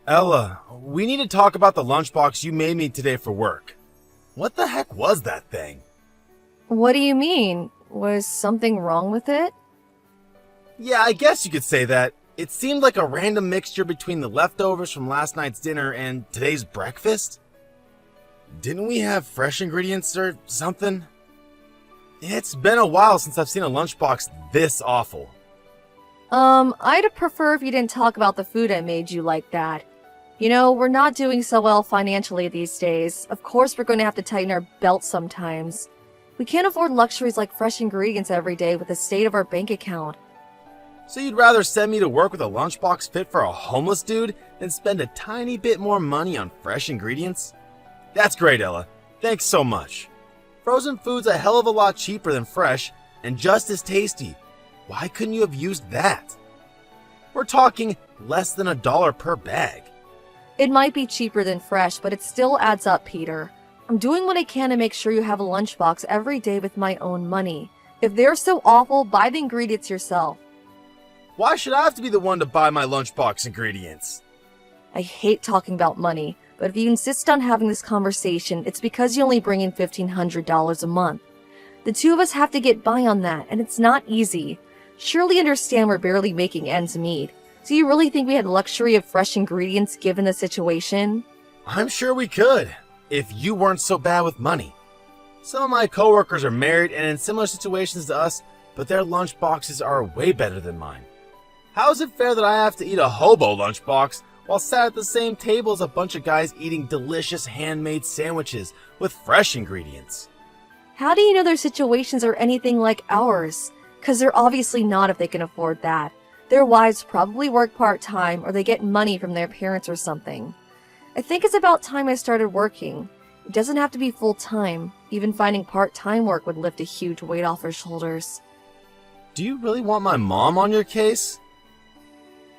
Ella, we need to talk about the lunchbox you made me today for work. What the heck was that thing? What do you mean? Was something wrong with it? Yeah, I guess you could say that. It seemed like a random mixture between the leftovers from last night's dinner and today's breakfast. Didn't we have fresh ingredients or something? It's been a while since I've seen a lunchbox this awful. I'd prefer if you didn't talk about the food I made you like that. You know, we're not doing so well financially these days. Of course we're going to have to tighten our belts sometimes. We can't afford luxuries like fresh ingredients every day with the state of our bank account. So you'd rather send me to work with a lunchbox fit for a homeless dude than spend a tiny bit more money on fresh ingredients? That's great, Ella. Thanks so much. Frozen food's a hell of a lot cheaper than fresh and just as tasty. Why couldn't you have used that? We're talking less than $1 per bag. It might be cheaper than fresh, but it still adds up, Peter. I'm doing what I can to make sure you have a lunchbox every day with my own money. If they're so awful, buy the ingredients yourself. Why should I have to be the one to buy my lunchbox ingredients? I hate talking about money, but if you insist on having this conversation, it's because you only bring in $1,500 a month. The two of us have to get by on that, and it's not easy. Surely understand we're barely making ends meet. Do you really think we had luxury of fresh ingredients given the situation? I'm sure we could, if you weren't so bad with money. Some of my coworkers are married and in similar situations to us, but their lunchboxes are way better than mine. How is it fair that I have to eat a hobo lunchbox while sat at the same table as a bunch of guys eating delicious handmade sandwiches with fresh ingredients? How do you know their situations are anything like ours? 'Cause they're obviously not if they can afford that. Their wives probably work part-time or they get money from their parents or something. I think it's about time I started working. It doesn't have to be full-time. Even finding part-time work would lift a huge weight off our shoulders. Do you really want my mom on your case?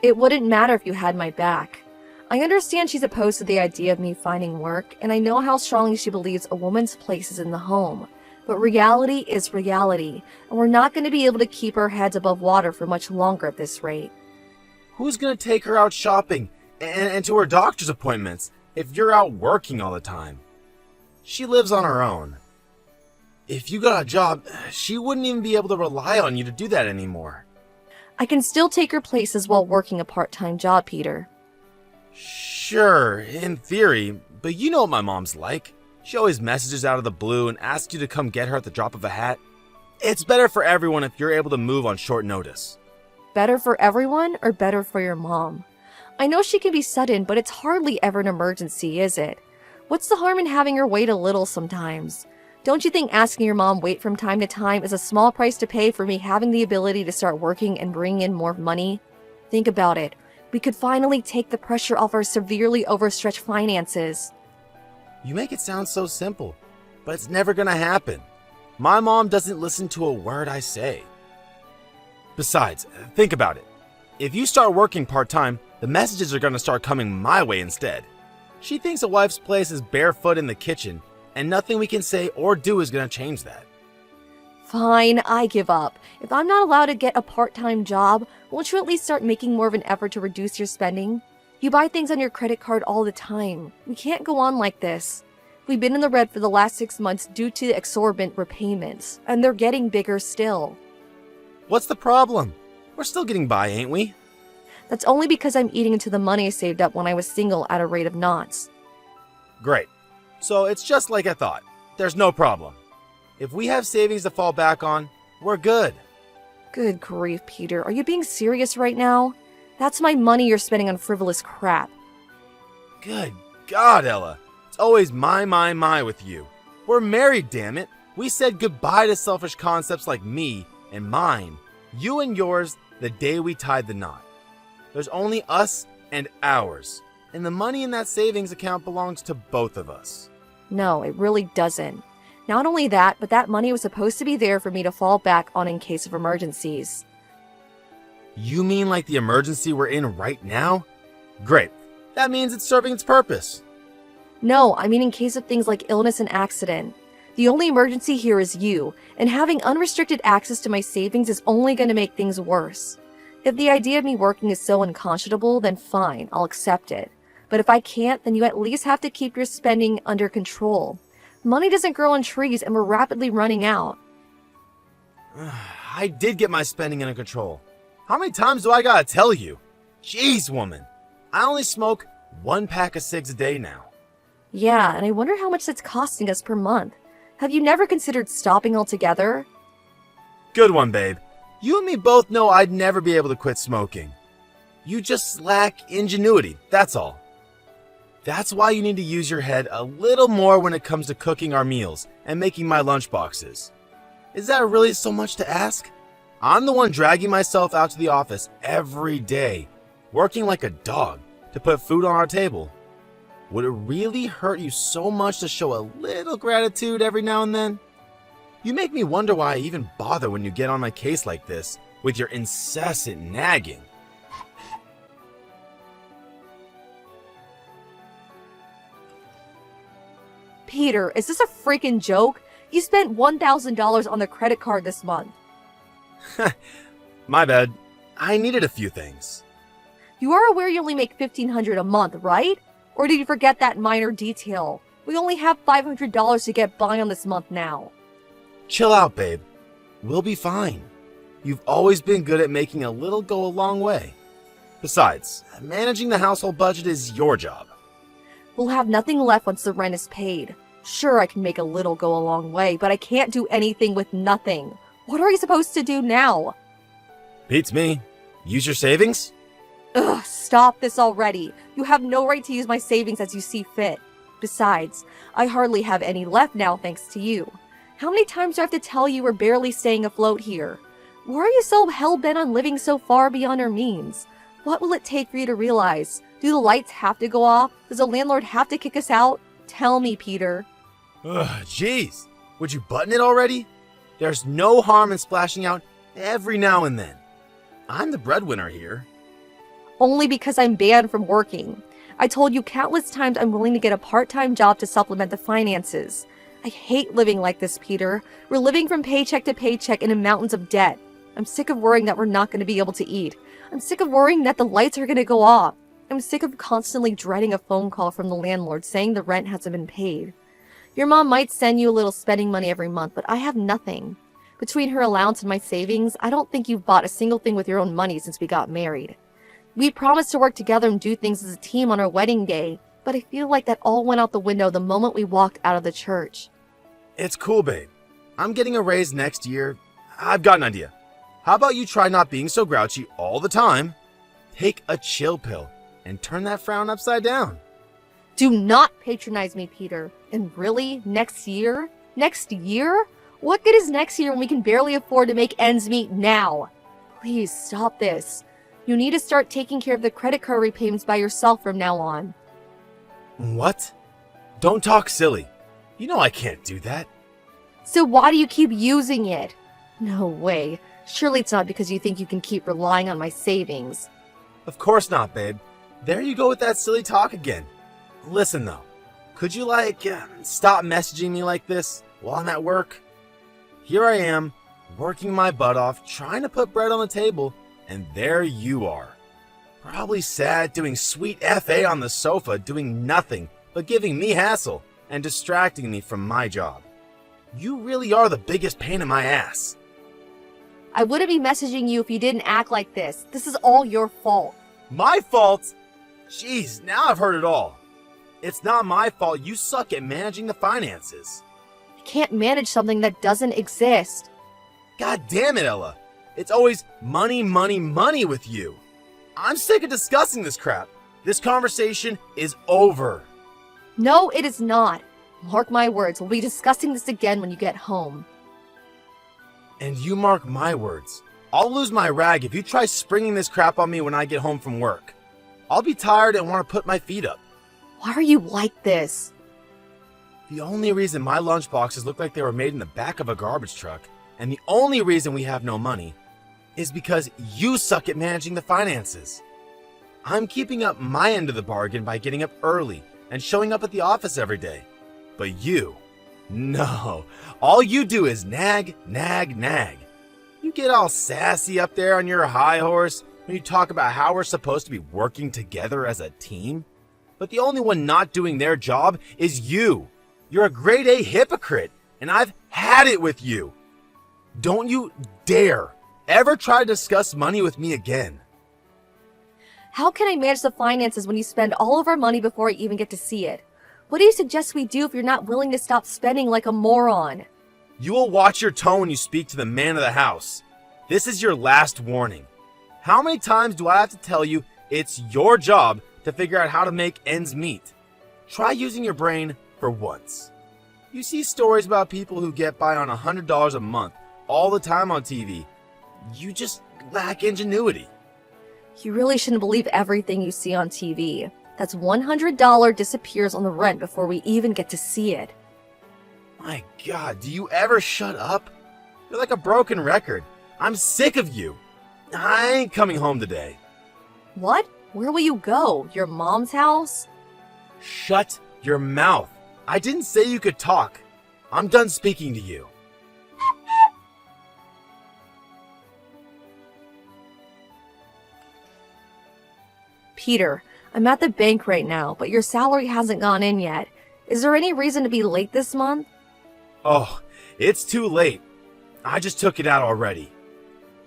It wouldn't matter if you had my back. I understand she's opposed to the idea of me finding work, and I know how strongly she believes a woman's place is in the home. But reality is reality, and we're not going to be able to keep our heads above water for much longer at this rate. Who's going to take her out shopping and to her doctor's appointments if you're out working all the time? She lives on her own. If you got a job, she wouldn't even be able to rely on you to do that anymore. I can still take her places while working a part-time job, Peter. Sure, in theory, but you know what my mom's like. She always messages out of the blue and asks you to come get her at the drop of a hat. It's better for everyone if you're able to move on short notice. Better for everyone or better for your mom? I know she can be sudden, but it's hardly ever an emergency, is it? What's the harm in having her wait a little sometimes? Don't you think asking your mom wait from time to time is a small price to pay for me having the ability to start working and bring in more money? Think about it. We could finally take the pressure off our severely overstretched finances. You make it sound so simple, but it's never gonna happen. My mom doesn't listen to a word I say. Besides, think about it. If you start working part-time, the messages are gonna start coming my way instead. She thinks a wife's place is barefoot in the kitchen, and nothing we can say or do is gonna change that. Fine, I give up. If I'm not allowed to get a part-time job, won't you at least start making more of an effort to reduce your spending? You buy things on your credit card all the time. We can't go on like this. We've been in the red for the last 6 months due to exorbitant repayments, and they're getting bigger still. What's the problem? We're still getting by, ain't we? That's only because I'm eating into the money I saved up when I was single at a rate of knots. Great. So it's just like I thought. There's no problem. If we have savings to fall back on, we're good. Good grief, Peter. Are you being serious right now? That's my money you're spending on frivolous crap. Good God, Ella. It's always my with you. We're married, damn it. We said goodbye to selfish concepts like me and mine, you and yours, the day we tied the knot. There's only us and ours, and the money in that savings account belongs to both of us. No, it really doesn't. Not only that, but that money was supposed to be there for me to fall back on in case of emergencies. You mean like the emergency we're in right now? Great. That means it's serving its purpose. No, I mean in case of things like illness and accident. The only emergency here is you, and having unrestricted access to my savings is only going to make things worse. If the idea of me working is so unconscionable, then fine, I'll accept it. But if I can't, then you at least have to keep your spending under control. Money doesn't grow on trees and we're rapidly running out. I did get my spending under control. How many times do I gotta tell you? Jeez, woman. I only smoke 1 pack of cigs a day now. Yeah, and I wonder how much that's costing us per month. Have you never considered stopping altogether? Good one, babe. You and me both know I'd never be able to quit smoking. You just lack ingenuity, that's all. That's why you need to use your head a little more when it comes to cooking our meals and making my lunch boxes. Is that really so much to ask? I'm the one dragging myself out to the office every day, working like a dog to put food on our table. Would it really hurt you so much to show a little gratitude every now and then? You make me wonder why I even bother when you get on my case like this with your incessant nagging. Peter, is this a freaking joke? You spent $1,000 on the credit card this month. My bad. I needed a few things. You are aware you only make $1,500 a month, right? Or did you forget that minor detail? We only have $500 to get by on this month now. Chill out, babe. We'll be fine. You've always been good at making a little go a long way. Besides, managing the household budget is your job. We'll have nothing left once the rent is paid. Sure, I can make a little go a long way, but I can't do anything with nothing. What are you supposed to do now? Beats me. Use your savings? Ugh, stop this already. You have no right to use my savings as you see fit. Besides, I hardly have any left now thanks to you. How many times do I have to tell you we're barely staying afloat here? Why are you so hell-bent on living so far beyond our means? What will it take for you to realize? Do the lights have to go off? Does the landlord have to kick us out? Tell me, Peter. Ugh, jeez. Would you button it already? There's no harm in splashing out every now and then. I'm the breadwinner here. Only because I'm banned from working. I told you countless times I'm willing to get a part-time job to supplement the finances. I hate living like this, Peter. We're living from paycheck to paycheck and in mountains of debt. I'm sick of worrying that we're not going to be able to eat. I'm sick of worrying that the lights are going to go off. I'm sick of constantly dreading a phone call from the landlord saying the rent hasn't been paid. Your mom might send you a little spending money every month, but I have nothing. Between her allowance and my savings, I don't think you've bought a single thing with your own money since we got married. We promised to work together and do things as a team on our wedding day, but I feel like that all went out the window the moment we walked out of the church. It's cool, babe. I'm getting a raise next year. I've got an idea. How about you try not being so grouchy all the time? Take a chill pill and turn that frown upside down. Do not patronize me, Peter. And really? Next year? Next year? What good is next year when we can barely afford to make ends meet now? Please stop this. You need to start taking care of the credit card repayments by yourself from now on. What? Don't talk silly. You know I can't do that. So why do you keep using it? No way. Surely it's not because you think you can keep relying on my savings. Of course not, babe. There you go with that silly talk again. Listen though, could you stop messaging me like this while I'm at work? Here I am, working my butt off, trying to put bread on the table, and there you are. Probably sad, doing sweet FA on the sofa, doing nothing but giving me hassle and distracting me from my job. You really are the biggest pain in my ass. I wouldn't be messaging you if you didn't act like this. This is all your fault. My fault? Jeez, now I've heard it all. It's not my fault you suck at managing the finances. I can't manage something that doesn't exist. God damn it, Ella. It's always money, money, money with you. I'm sick of discussing this crap. This conversation is over. No, it is not. Mark my words, we'll be discussing this again when you get home. And you mark my words. I'll lose my rag if you try springing this crap on me when I get home from work. I'll be tired and want to put my feet up. Why are you like this? The only reason my lunchboxes look like they were made in the back of a garbage truck, and the only reason we have no money, is because you suck at managing the finances. I'm keeping up my end of the bargain by getting up early and showing up at the office every day. But you, no, all you do is nag, nag, nag. You get all sassy up there on your high horse when you talk about how we're supposed to be working together as a team. But the only one not doing their job is you. You're a grade A hypocrite, and I've had it with you. Don't you dare ever try to discuss money with me again. How can I manage the finances when you spend all of our money before I even get to see it? What do you suggest we do if you're not willing to stop spending like a moron? You will watch your tone when you speak to the man of the house. This is your last warning. How many times do I have to tell you it's your job to figure out how to make ends meet? Try using your brain for once. You see stories about people who get by on $100 a month all the time on TV. You just lack ingenuity. You really shouldn't believe everything you see on TV. That's $100 disappears on the rent before we even get to see it. My God, do you ever shut up? You're like a broken record. I'm sick of you. I ain't coming home today. What? Where will you go? Your mom's house? Shut your mouth. I didn't say you could talk. I'm done speaking to you. Peter, I'm at the bank right now, but your salary hasn't gone in yet. Is there any reason to be late this month? Oh, it's too late. I just took it out already.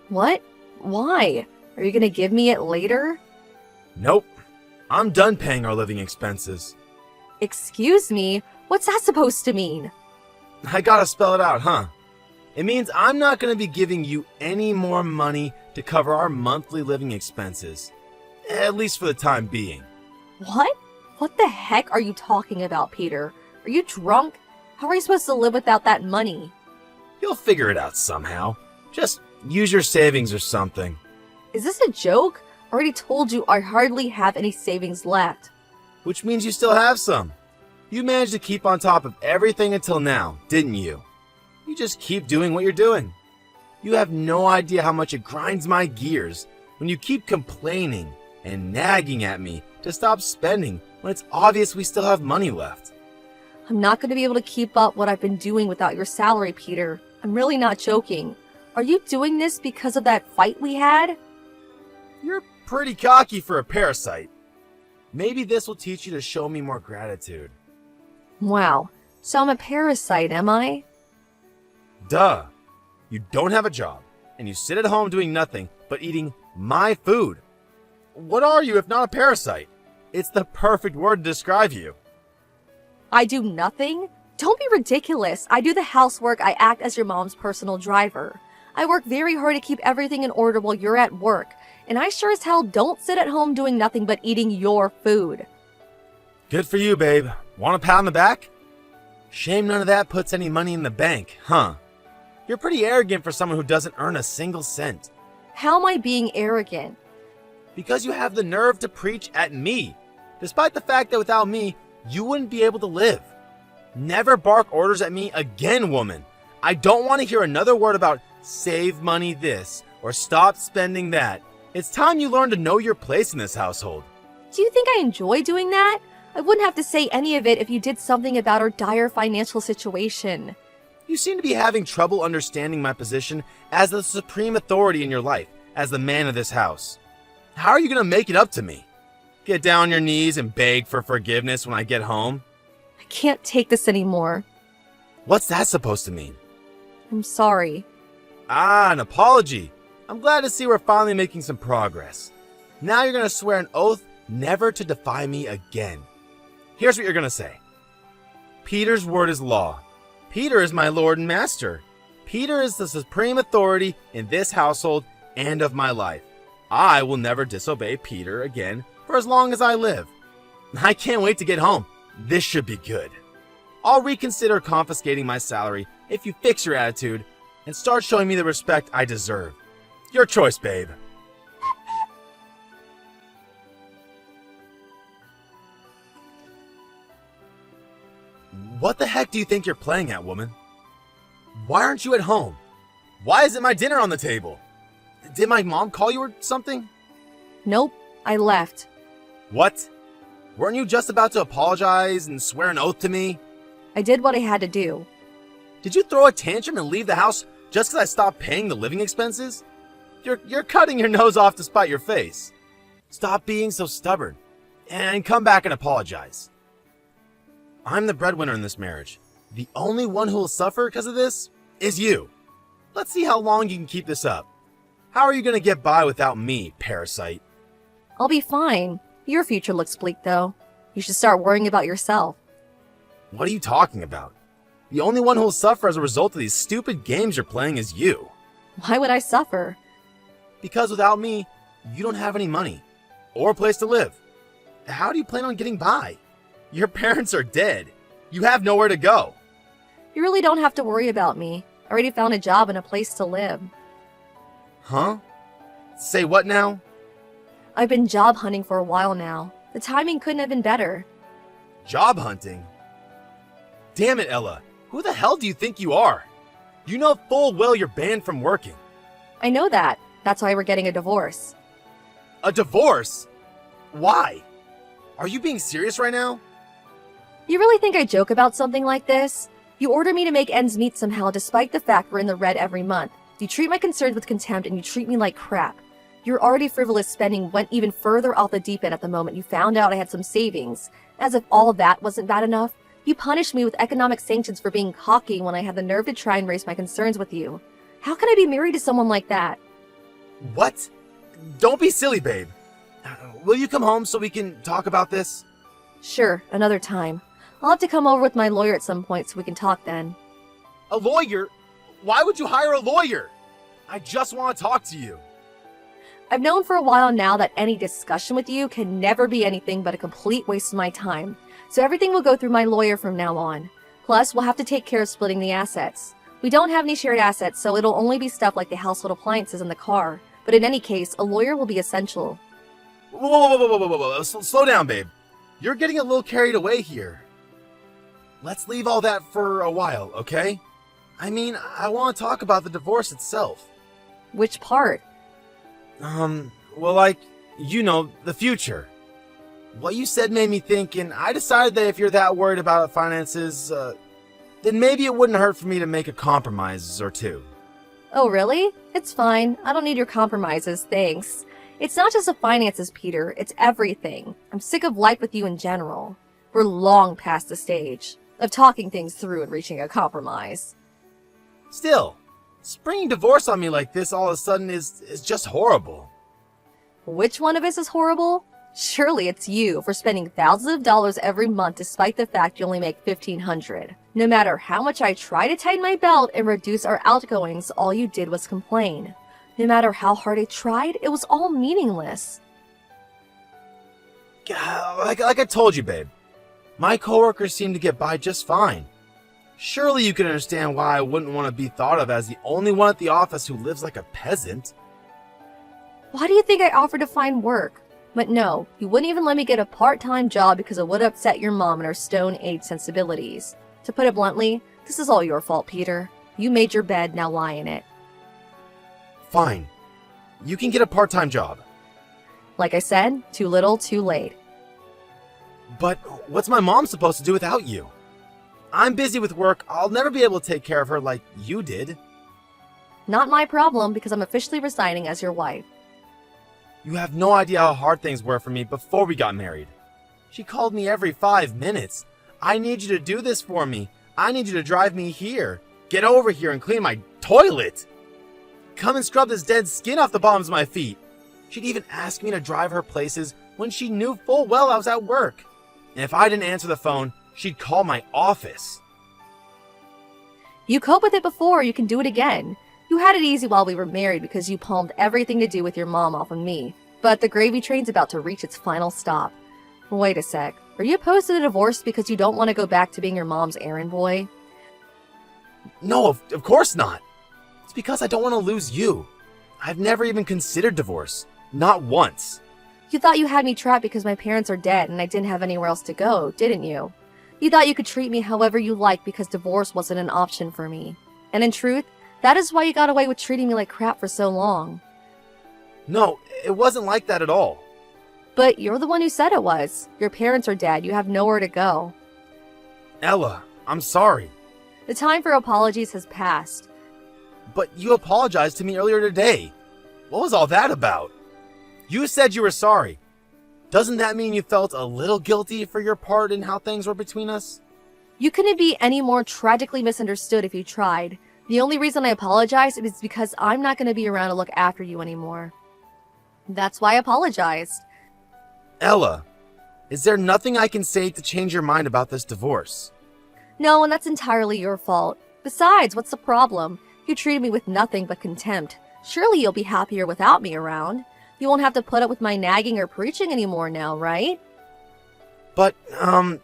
What? Why? Are you gonna give me it later? Nope. I'm done paying our living expenses. Excuse me? What's that supposed to mean? I gotta spell it out, huh? It means I'm not gonna be giving you any more money to cover our monthly living expenses. At least for the time being. What? What the heck are you talking about, Peter? Are you drunk? How are you supposed to live without that money? You'll figure it out somehow. Just use your savings or something. Is this a joke? I already told you I hardly have any savings left. Which means you still have some. You managed to keep on top of everything until now, didn't you? You just keep doing what you're doing. You have no idea how much it grinds my gears when you keep complaining and nagging at me to stop spending when it's obvious we still have money left. I'm not going to be able to keep up what I've been doing without your salary, Peter. I'm really not joking. Are you doing this because of that fight we had? You're pretty cocky for a parasite. Maybe this will teach you to show me more gratitude. Wow. So I'm a parasite, am I? Duh. You don't have a job, and you sit at home doing nothing but eating my food. What are you if not a parasite? It's the perfect word to describe you. I do nothing? Don't be ridiculous. I do the housework. I act as your mom's personal driver. I work very hard to keep everything in order while you're at work. And I sure as hell don't sit at home doing nothing but eating your food. Good for you, babe. Want a pat on the back? Shame none of that puts any money in the bank, huh? You're pretty arrogant for someone who doesn't earn a single cent. How am I being arrogant? Because you have the nerve to preach at me, despite the fact that without me, you wouldn't be able to live. Never bark orders at me again, woman. I don't want to hear another word about save money this or stop spending that. It's time you learn to know your place in this household. Do you think I enjoy doing that? I wouldn't have to say any of it if you did something about our dire financial situation. You seem to be having trouble understanding my position as the supreme authority in your life, as the man of this house. How are you going to make it up to me? Get down on your knees and beg for forgiveness when I get home? I can't take this anymore. What's that supposed to mean? I'm sorry. Ah, an apology. I'm glad to see we're finally making some progress. Now you're going to swear an oath never to defy me again. Here's what you're going to say. Peter's word is law. Peter is my Lord and Master. Peter is the supreme authority in this household and of my life. I will never disobey Peter again for as long as I live. I can't wait to get home. This should be good. I'll reconsider confiscating my salary if you fix your attitude and start showing me the respect I deserve. Your choice, babe. What the heck do you think you're playing at, woman? Why aren't you at home? Why isn't my dinner on the table? Did my mom call you or something? Nope, I left. What? Weren't you just about to apologize and swear an oath to me? I did what I had to do. Did you throw a tantrum and leave the house just because I stopped paying the living expenses? You're cutting your nose off to spite your face. Stop being so stubborn. and come back and apologize. I'm the breadwinner in this marriage. The only one who will suffer because of this is you. Let's see how long you can keep this up. How are you going to get by without me, parasite? I'll be fine. Your future looks bleak, though. You should start worrying about yourself. What are you talking about? The only one who will suffer as a result of these stupid games you're playing is you. Why would I suffer? Because without me, you don't have any money or a place to live. How do you plan on getting by? Your parents are dead. You have nowhere to go. You really don't have to worry about me. I already found a job and a place to live. Huh? Say what now? I've been job hunting for a while now. The timing couldn't have been better. Job hunting? Damn it, Ella. Who the hell do you think you are? You know full well you're banned from working. I know that. That's why we're getting a divorce. A divorce? Why? Are you being serious right now? You really think I joke about something like this? You order me to make ends meet somehow despite the fact we're in the red every month. You treat my concerns with contempt and you treat me like crap. Your already frivolous spending went even further off the deep end at the moment you found out I had some savings. As if all of that wasn't bad enough, you punished me with economic sanctions for being cocky when I had the nerve to try and raise my concerns with you. How can I be married to someone like that? What? Don't be silly, babe. Will you come home so we can talk about this? Sure, another time. I'll have to come over with my lawyer at some point so we can talk then. A lawyer? Why would you hire a lawyer? I just want to talk to you. I've known for a while now that any discussion with you can never be anything but a complete waste of my time. So everything will go through my lawyer from now on. Plus, we'll have to take care of splitting the assets. We don't have any shared assets, so it'll only be stuff like the household appliances and the car. But in any case, a lawyer will be essential. Whoa. Slow down, babe. You're getting a little carried away here. Let's leave all that for a while, okay? I mean, I want to talk about the divorce itself. Which part? Well, the future. What you said made me think, and I decided that if you're that worried about finances, then maybe it wouldn't hurt for me to make a compromise or two. Oh, really? It's fine. I don't need your compromises, thanks. It's not just the finances, Peter. It's everything. I'm sick of life with you in general. We're long past the stage of talking things through and reaching a compromise. Still, springing divorce on me like this all of a sudden is just horrible. Which one of us is horrible? Surely it's you for spending thousands of dollars every month despite the fact you only make $1,500. No matter how much I try to tighten my belt and reduce our outgoings, all you did was complain. No matter how hard I tried, it was all meaningless. Like I told you, babe. My coworkers seem to get by just fine. Surely you can understand why I wouldn't want to be thought of as the only one at the office who lives like a peasant. Why do you think I offered to find work? But no, you wouldn't even let me get a part-time job because it would upset your mom and her stone-age sensibilities. To put it bluntly, this is all your fault, Peter. You made your bed, now lie in it. Fine. You can get a part-time job. Like I said, too little, too late. But what's my mom supposed to do without you? I'm busy with work. I'll never be able to take care of her like you did. Not my problem because I'm officially resigning as your wife. You have no idea how hard things were for me before we got married. She called me every 5 minutes. I need you to do this for me. I need you to drive me here. Get over here and clean my toilet. Come and scrub this dead skin off the bottoms of my feet. She'd even ask me to drive her places when she knew full well I was at work. And if I didn't answer the phone, she'd call my office. You coped with it before, you can do it again. You had it easy while we were married because you palmed everything to do with your mom off of me. But the gravy train's about to reach its final stop. Wait a sec. Are you opposed to the divorce because you don't want to go back to being your mom's errand boy? No, of course not. It's because I don't want to lose you. I've never even considered divorce. Not once. You thought you had me trapped because my parents are dead and I didn't have anywhere else to go, didn't you? You thought you could treat me however you liked because divorce wasn't an option for me. And in truth, that is why you got away with treating me like crap for so long. No, it wasn't like that at all. But you're the one who said it was. Your parents are dead. You have nowhere to go. Ella, I'm sorry. The time for apologies has passed. But you apologized to me earlier today. What was all that about? You said you were sorry. Doesn't that mean you felt a little guilty for your part in how things were between us? You couldn't be any more tragically misunderstood if you tried. The only reason I apologized is because I'm not going to be around to look after you anymore. That's why I apologized. Ella, is there nothing I can say to change your mind about this divorce? No, and that's entirely your fault. Besides, what's the problem? You treated me with nothing but contempt. Surely you'll be happier without me around. You won't have to put up with my nagging or preaching anymore now, right? But, I'm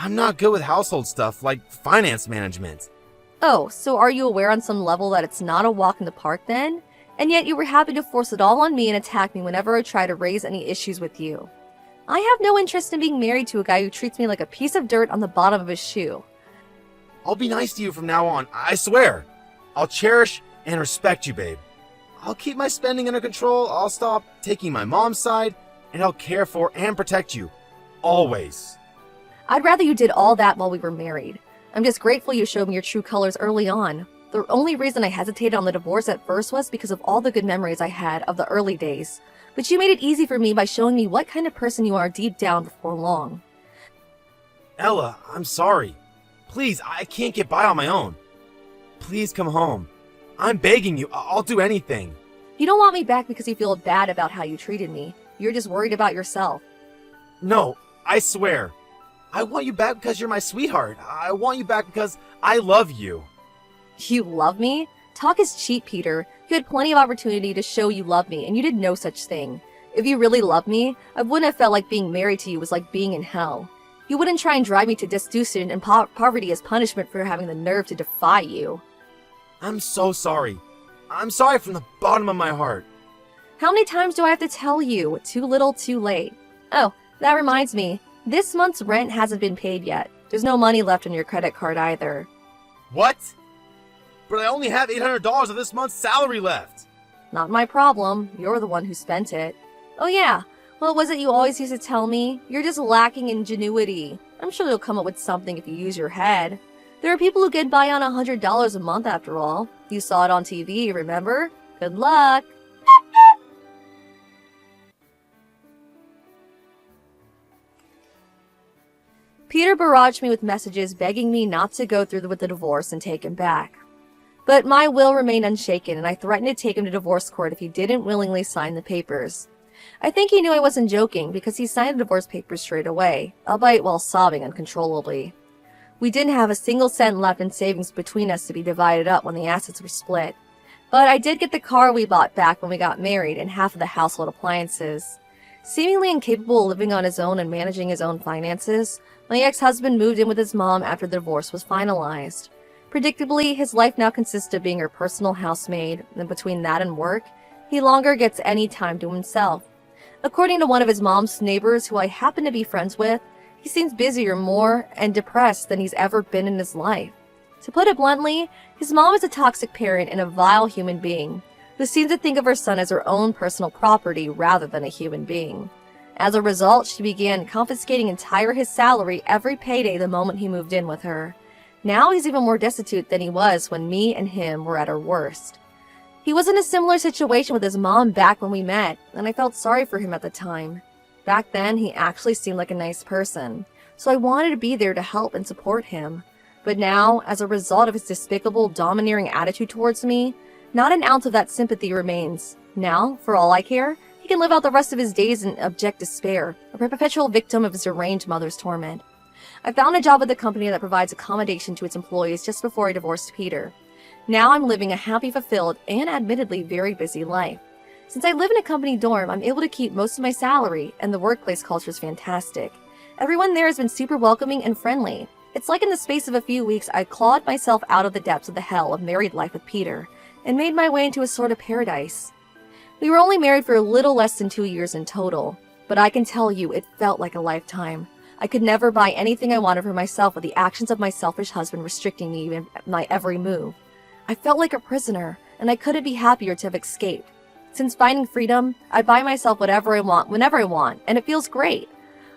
not good with household stuff like finance management. Oh, so are you aware on some level that it's not a walk in the park then? And yet you were happy to force it all on me and attack me whenever I try to raise any issues with you. I have no interest in being married to a guy who treats me like a piece of dirt on the bottom of his shoe. I'll be nice to you from now on, I swear. I'll cherish and respect you, babe. I'll keep my spending under control, I'll stop taking my mom's side, and I'll care for and protect you. Always. I'd rather you did all that while we were married. I'm just grateful you showed me your true colors early on. The only reason I hesitated on the divorce at first was because of all the good memories I had of the early days. But you made it easy for me by showing me what kind of person you are deep down before long. Ella, I'm sorry. Please, I can't get by on my own. Please come home. I'm begging you, I'll do anything. You don't want me back because you feel bad about how you treated me. You're just worried about yourself. No, I swear. I want you back because you're my sweetheart. I want you back because I love you. You love me? Talk is cheap, Peter. You had plenty of opportunity to show you love me, and you did no such thing. If you really loved me, I wouldn't have felt like being married to you was like being in hell. You wouldn't try and drive me to destitution and poverty as punishment for having the nerve to defy you. I'm so sorry. I'm sorry from the bottom of my heart. How many times do I have to tell you? Too little, too late. Oh, that reminds me. This month's rent hasn't been paid yet. There's no money left on your credit card either. What? But I only have $800 of this month's salary left. Not my problem. You're the one who spent it. Oh yeah, what was it you always used to tell me? You're just lacking ingenuity. I'm sure you'll come up with something if you use your head. There are people who get by on $100 a month after all. You saw it on TV, remember? Good luck! Peter barraged me with messages begging me not to go through with the divorce and take him back. But my will remained unshaken, and I threatened to take him to divorce court if he didn't willingly sign the papers. I think he knew I wasn't joking because he signed the divorce papers straight away, albeit while sobbing uncontrollably. We didn't have a single cent left in savings between us to be divided up when the assets were split. But I did get the car we bought back when we got married and half of the household appliances. Seemingly incapable of living on his own and managing his own finances, my ex-husband moved in with his mom after the divorce was finalized. Predictably, his life now consists of being her personal housemaid, and between that and work, he longer gets any time to himself. According to one of his mom's neighbors who I happen to be friends with, he seems busier, more, and depressed than he's ever been in his life. To put it bluntly, his mom is a toxic parent and a vile human being, who seems to think of her son as her own personal property rather than a human being. As a result, she began confiscating entire his salary every payday the moment he moved in with her. Now he's even more destitute than he was when me and him were at our worst. He was in a similar situation with his mom back when we met, and I felt sorry for him at the time. Back then, he actually seemed like a nice person, so I wanted to be there to help and support him. But now, as a result of his despicable, domineering attitude towards me, not an ounce of that sympathy remains. Now, for all I care, he can live out the rest of his days in abject despair, a perpetual victim of his deranged mother's torment. I found a job with a company that provides accommodation to its employees just before I divorced Peter. Now I'm living a happy, fulfilled, and admittedly very busy life. Since I live in a company dorm, I'm able to keep most of my salary, and the workplace culture is fantastic. Everyone there has been super welcoming and friendly. It's like in the space of a few weeks, I clawed myself out of the depths of the hell of married life with Peter, and made my way into a sort of paradise. We were only married for a little less than 2 years in total, but I can tell you it felt like a lifetime. I could never buy anything I wanted for myself with the actions of my selfish husband restricting me in my every move. I felt like a prisoner, and I couldn't be happier to have escaped. Since finding freedom, I buy myself whatever I want, whenever I want, and it feels great.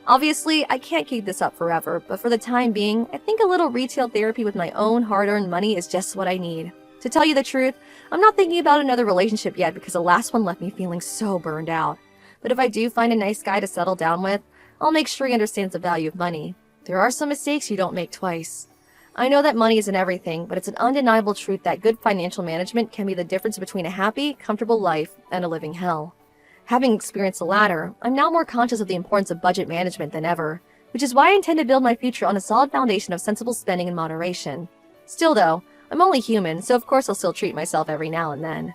Obviously, I can't keep this up forever, but for the time being, I think a little retail therapy with my own hard-earned money is just what I need. To tell you the truth, I'm not thinking about another relationship yet because the last one left me feeling so burned out. but if I do find a nice guy to settle down with, I'll make sure he understands the value of money. There are some mistakes you don't make twice. I know that money isn't everything, but it's an undeniable truth that good financial management can be the difference between a happy, comfortable life and a living hell. Having experienced the latter, I'm now more conscious of the importance of budget management than ever, which is why I intend to build my future on a solid foundation of sensible spending and moderation. Still though, I'm only human, so of course I'll still treat myself every now and then.